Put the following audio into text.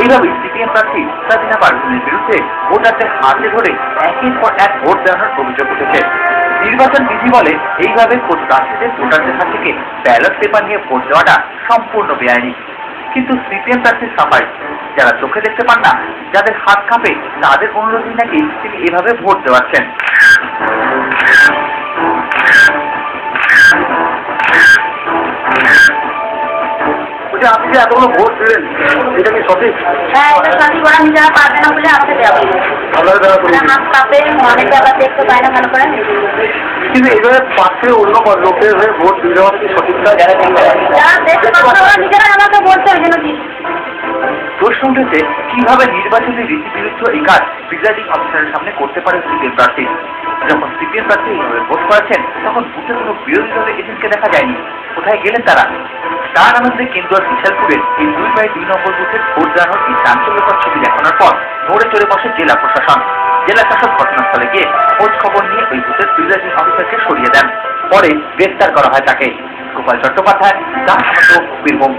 এইভাবে সিপিএম প্রার্থী সাজিনা পারভীনের বিরুদ্ধে ভোটারদের হাতে ধরে একের পর এক ভোট দেওয়ানোর অভিযোগ উঠেছে। নির্বাচন বিধি বলে এইভাবে খোদ প্রার্থীদের ভোটারদের হাত থেকে ব্যালট পেপার নিয়ে ভোট দেওয়াটা সম্পূর্ণ বেআইনি। কিন্তু সিপিএম প্রার্থীর সাফাই, যারা চোখে দেখতে পান না, যাদের হাত কাঁপে, তাদের অনুরোধই নাকি তিনি এভাবে ভোট দেওয়াচ্ছেন। আপনি যে এতগুলো ভোট দিলেন, এটা কি সঠিক? হ্যাঁ, এটা সঠিক। ওরা নিজেরা পারবে না বলে আমাকে দেওয়া হাত কাঁপে, অনেক জায়গা দেখতে পায় না ভালো করে। কিন্তু এইভাবে পাশে অন্য লোকের হয়ে ভোট দিলে কি সঠিক? যারা দেখতে পাচ্ছে ওরা নিজেরা আমাকে বলছে, ওই জন্য দিই। প্রশ্ন উঠেছে, কিভাবে নির্বাচনী রীতি বিরুদ্ধ এই কাজ প্রিজাইডিং অফিসারের সামনে করতে পারে সিপিএম প্রার্থী? যখন সিপিএম প্রার্থী এইভাবে ভোট করেছেন, তখন বুথে কোনো বিরোধী দলের এজেন্টকে দেখা যায়নি। কোথায় গেলেন তারা? তার আনন্দে কেন্দ্র বিশালপুরের এই 2/2 নম্বর বুথে ভোট দেওয়ানোর এই চাঞ্চল্যকর ছবি দেখানোর পর নড়ে চড়ে বসে জেলা প্রশাসন। জেলা শাসক ঘটনাস্থলে গিয়ে খোঁজ খবর নিয়ে ওই বুথের প্রিজাইডিং অফিসারকে সরিয়ে দেন। পরে গ্রেফতার করা হয় তাকে। গোপাল চট্টোপাধ্যায়, বীরভূম।